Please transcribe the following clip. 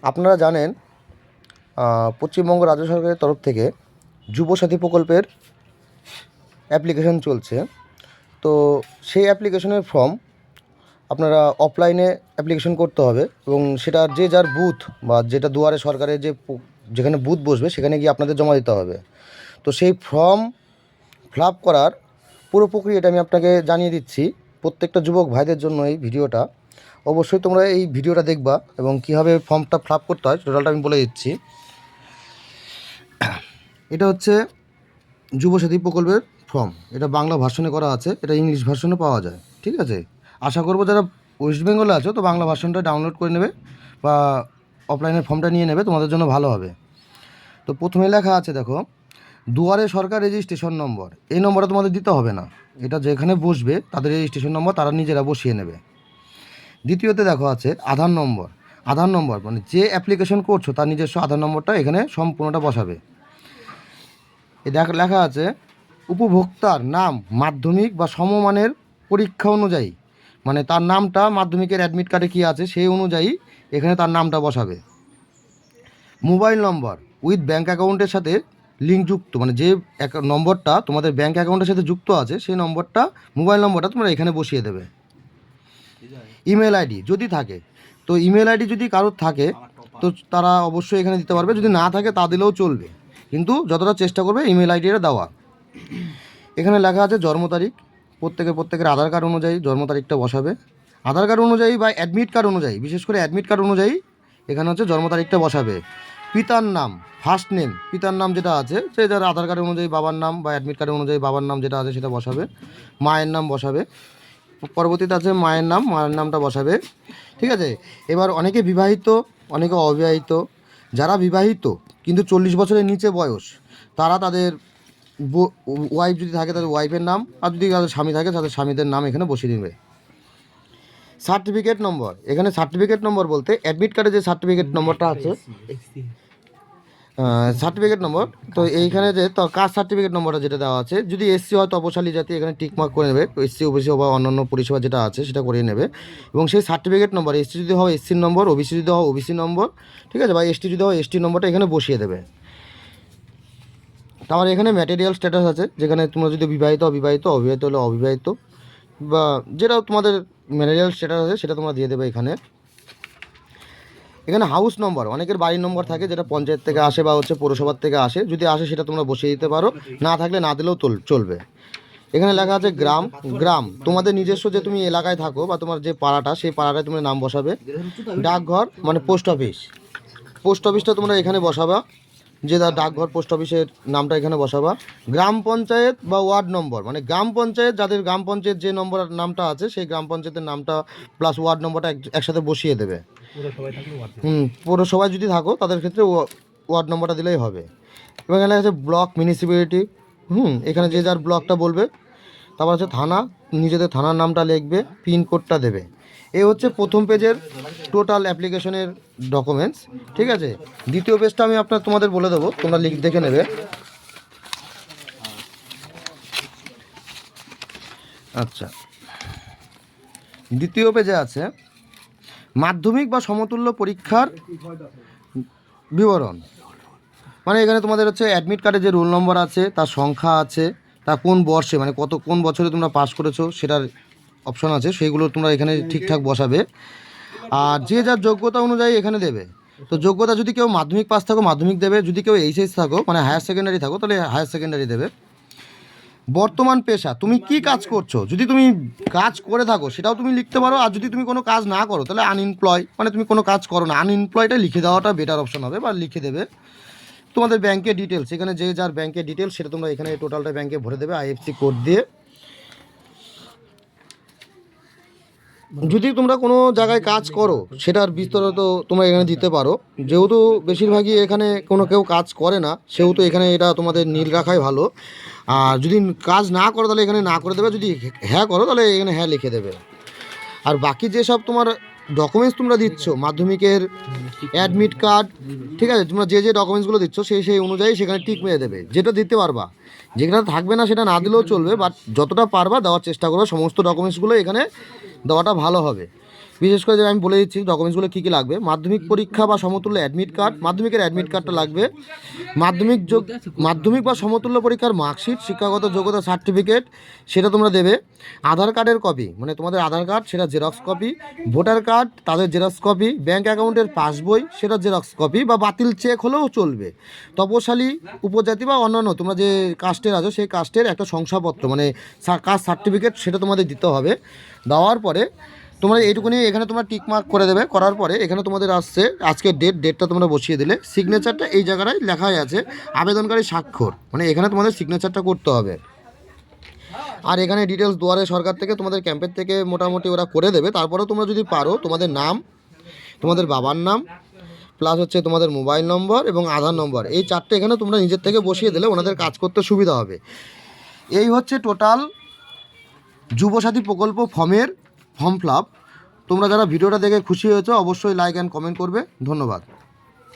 আপনারা জানেন পশ্চিমবঙ্গ রাজ্য সরকারের তরফ থেকে যুবসাথী প্রকল্পের অ্যাপ্লিকেশন চলছে। তো সেই অ্যাপ্লিকেশনের ফর্ম আপনারা অফলাইনে অ্যাপ্লিকেশন করতে হবে এবং সেটা যে যার বুথ বা যেটা দুয়ারে সরকারের যেখানে বুথ বসবে সেখানে গিয়ে আপনাদের জমা দিতে হবে। তো সেই ফর্ম ফিল আপ করার পুরো প্রক্রিয়াটা আমি আপনাকে জানিয়ে দিচ্ছি। প্রত্যেকটা যুবক ভাইদের জন্য এই ভিডিওটা, অবশ্যই তোমরা এই ভিডিওটা দেখবা এবং কীভাবে ফর্মটা ফিল আপ করতে হয় টোটালটা আমি বলে দিচ্ছি। এটা হচ্ছে যুবসাথী প্রকল্পের ফর্ম। এটা বাংলা ভার্সনে করা আছে, এটা ইংলিশ ভার্সনে পাওয়া যায়। ঠিক আছে, আশা করবো যারা ওয়েস্ট বেঙ্গলে আছো তো বাংলা ভার্সনটা ডাউনলোড করে নেবে বা অফলাইনের ফর্মটা নিয়ে নেবে, তোমাদের জন্য ভালো হবে। তো প্রথমে লেখা আছে দেখো, দুয়ারে সরকার রেজিস্ট্রেশন নম্বর। এই নম্বরটা তোমাদের দিতে হবে না, এটা যেখানে বসবে তাদের রেজিস্ট্রেশন নম্বর তারা নিজেরা বসিয়ে নেবে। দ্বিতীয়তে দেখো আছে আধার নম্বর। আধার নম্বর মানে যে অ্যাপ্লিকেশন করছো তার নিজস্ব আধার নম্বরটা এখানে সম্পূর্ণটা বসাবে। লেখা আছে উপভোক্তার নাম মাধ্যমিক বা সমমানের পরীক্ষা অনুযায়ী, মানে তার নামটা মাধ্যমিকের অ্যাডমিট কার্ডে কী আছে সেই অনুযায়ী এখানে তার নামটা বসাবে। মোবাইল নম্বর উইথ ব্যাঙ্ক অ্যাকাউন্টের সাথে লিঙ্কযুক্ত, মানে যে নম্বরটা তোমাদের ব্যাঙ্ক অ্যাকাউন্টের সাথে যুক্ত আছে সেই নম্বরটা, মোবাইল নম্বরটা তোমরা এখানে বসিয়ে দেবে। ইমেল আইডি যদি থাকে, তো ইমেল আইডি যদি কারোর থাকে তো তারা অবশ্যই এখানে দিতে পারবে, যদি না থাকে তা দিলেও চলবে, কিন্তু যতটা চেষ্টা করবে ইমেল আইডিটা দেওয়া। এখানে লেখা আছে জন্ম তারিখ, প্রত্যেকের আধার কার্ড অনুযায়ী জন্ম তারিখটা বসাবে। আধার কার্ড অনুযায়ী বা অ্যাডমিট কার্ড অনুযায়ী, বিশেষ করে অ্যাডমিট কার্ড অনুযায়ী এখানে হচ্ছে জন্ম তারিখটা বসাবে। পিতার নাম ফার্স্ট নেম, পিতার নাম যেটা আছে সে যার আধার কার্ড অনুযায়ী বাবার নাম বা অ্যাডমিট কার্ড অনুযায়ী বাবার নাম যেটা আছে সেটা বসাবে। মায়ের নাম বসাবে, পরবর্তীতে আছে মায়ের নামটা বসাবে। ঠিক আছে, এবার অনেকে বিবাহিত অনেকে অবিবাহিত, যারা বিবাহিত কিন্তু 40 বছরের নিচে বয়স তারা তাদের ওয়াইফ যদি থাকে তাদের ওয়াইফের নাম, আর যদি তাদের স্বামী থাকে তাদের স্বামীদের নাম এখানে বসিয়ে দেবে। সার্টিফিকেট নম্বর, এখানে সার্টিফিকেট নম্বর বলতে অ্যাডমিট কার্ডে যে সার্টিফিকেট নম্বরটা আছে সার্টিফিকেট নম্বর, তো এইখানে যে তো কাস্ট সার্টিফিকেট নম্বরটা যেটা দেওয়া আছে, যদি এসসি হয় তপশালী জাতি এখানে টিকমার্ক করে নেবে, এসসি ওবিসি বা অন্যান্য পরিষেবা যেটা আছে সেটা করিয়ে নেবে। এবং সেই সার্টিফিকেট নম্বর এসসি যদি হয় এসসির নম্বর, ওবিসি যদি হয় ওবিসি নম্বর, ঠিক আছে, বা এসটি যদি হয় এসটি নম্বরটা এখানে বসিয়ে দেবে। তারপর এখানে ম্যাটেরিয়াল স্ট্যাটাস আছে, যেখানে তোমরা যদি বিবাহিত অবিবাহিত হলে অবিবাহিত বা যেটা তোমাদের ম্যাটেরিয়াল স্ট্যাটাস আছে সেটা তোমরা দিয়ে দেবে এখানে। এখানে হাউস নম্বর, অনেকের বাড়ির নম্বর থাকে যেটা পঞ্চায়েত থেকে আসে বা হচ্ছে পৌরসভার থেকে আসে, যদি আসে সেটা তোমরা বসিয়ে দিতে পারো, না থাকলে না দিলেও চলবে। এখানে লেখা আছে গ্রাম তোমাদের নিজস্ব যে তুমি এলাকায় থাকো বা তোমার যে পাড়াটা সেই পাড়াটায় তুমি নাম বসাবে। ডাকঘর মানে পোস্ট অফিসটা তোমরা এখানে বসাবা, যে ডাকঘর পোস্ট অফিসের নামটা এখানে বসাবা। গ্রাম পঞ্চায়েত বা ওয়ার্ড নম্বর, মানে গ্রাম পঞ্চায়েত যাদের গ্রাম পঞ্চায়েত যে নম্বর নামটা আছে সেই গ্রাম পঞ্চায়েতের নামটা প্লাস ওয়ার্ড নম্বরটা একসাথে বসিয়ে দেবে। পৌরসভায় যদি থাকো তাদের ক্ষেত্রে ওয়ার্ড নম্বরটা দিলেই হবে। এবং এখানে আছে ব্লক মিউনিসিপ্যালিটি, এখানে যে যার ব্লকটা বলবে। তারপর আছে থানা, নিজেদের থানার নামটা লিখবে, পিনকোডটা দেবে। এই হচ্ছে প্রথম পেজের টোটাল অ্যাপ্লিকেশনের ডকুমেন্টস। ঠিক আছে, দ্বিতীয় পেজটা আমি তোমাদের বলে দেবো, তোমরা দেখে নেবে। আচ্ছা, দ্বিতীয় পেজে আছে মাধ্যমিক বা সমতুল্য পরীক্ষার বিবরণ, মানে এখানে তোমাদের হচ্ছে অ্যাডমিট কার্ডে যে রোল নম্বর আছে তার সংখ্যা আছে, তা কোন বর্ষে মানে কোন বছরে তোমরা পাস করেছো সেটার অপশন আছে, সেইগুলো তোমরা এখানে ঠিকঠাক বসাবে। আর যে যার যোগ্যতা অনুযায়ী এখানে দেবে। তো যোগ্যতা যদি কেউ মাধ্যমিক পাস থাকো মাধ্যমিক দেবে, যদি কেউ এইচএস থাকো মানে হায়ার সেকেন্ডারি থাকো তাহলে হায়ার সেকেন্ডারি দেবে। বর্তমান পেশা, তুমি কি কাজ করছো, যদি তুমি কাজ করে থাকো সেটাও তুমি লিখতে পারো, আর যদি তুমি কোনো কাজ না করো তাহলে আনএমপ্লয়, মানে তুমি কোনো কাজ করো না, আনএমপ্লয়টা লিখে দেওয়াটা বেটার অপশন হবে বা লিখে দেবে। তোমাদের ব্যাংকের ডিটেলস, এখানে যে যার ব্যাংকের ডিটেলস সেটা তোমরা এখানে টোটালটা ব্যাংকে ভরে দেবে আইএফসি কোড দিয়ে। যদি তোমরা কোনো জায়গায় কাজ করো সেটার বিস্তারিত তোমরা এখানে দিতে পারো, যেহেতু বেশিরভাগই এখানে কেউ কাজ করে না সেহেতু এখানে এটা তোমাদের নীল রাখাই ভালো। আর যদি কাজ না করো তাহলে এখানে না করে দেবে, যদি হ্যাঁ করো তাহলে এখানে হ্যাঁ লিখে দেবে। আর বাকি যেসব তোমার ডকুমেন্টস তোমরা দিচ্ছ, মাধ্যমিকের অ্যাডমিট কার্ড, ঠিক আছে, তোমরা যে ডকুমেন্টসগুলো দিচ্ছ সেই অনুযায়ী সেখানে টিক মেরে দেবে, যেটা দিতে পারবা। যেখানে থাকবে না সেটা না দিলেও চলবে, বাট যতটা পারবা দেওয়ার চেষ্টা করবে, সমস্ত ডকুমেন্টসগুলো এখানে দেওয়াটা ভালো হবে। বিশেষ করে যে আমি বলে দিচ্ছি ডকুমেন্টসগুলো কী কী লাগবে। মাধ্যমিক পরীক্ষা বা সমতুল্য অ্যাডমিট কার্ড, মাধ্যমিকের অ্যাডমিট কার্ডটা লাগবে। মাধ্যমিক বা সমতুল্য পরীক্ষার মার্কশিট, শিক্ষাগত যোগ্যতা সার্টিফিকেট সেটা তোমরা দেবে। আধার কার্ডের কপি, মানে তোমাদের আধার কার্ড সেটা জেরক্স কপি। ভোটার কার্ড তাদের জেরক্স কপি। ব্যাঙ্ক অ্যাকাউন্টের পাসবই সেটা জেরক্স কপি বা বাতিল চেক হলেও চলবে। তপশালী, উপজাতি বা অন্যান্য তোমরা যে কাস্টের আছো সেই কাস্টের একটা শংসাপত্র, মানে কাস্ট সার্টিফিকেট সেটা তোমাদের দিতে হবে। দেওয়ার পরে তোমরা এইটুকুনি এখানে তোমরা টিক মার্ক করে দেবে। করার পরে এখানে তোমাদের আসছে আজকের ডেটটা তোমরা বসিয়ে দিলে। সিগনেচারটা এই জায়গাটায় লেখাই আছে আবেদনকারী স্বাক্ষর, মানে এখানে তোমাদের সিগনেচারটা করতে হবে। আর এখানে ডিটেলস দুয়ারে সরকার থেকে তোমাদের ক্যাম্পের থেকে মোটামুটি ওরা করে দেবে। তারপরেও তোমরা যদি পারো তোমাদের নাম, তোমাদের বাবার নাম, প্লাস হচ্ছে তোমাদের মোবাইল নম্বর এবং আধার নম্বর, এই চারটে এখানে তোমরা নিজের থেকে বসিয়ে দিলে ওনাদের কাজ করতে সুবিধা হবে। এই হচ্ছে টোটাল যুবসাথী প্রকল্প ফর্ম ফিল আপ। তোমরা যারা ভিডিওটা দেখে খুশি হয়েছো অবশ্যই লাইক অ্যান্ড কমেন্ট করবে। ধন্যবাদ।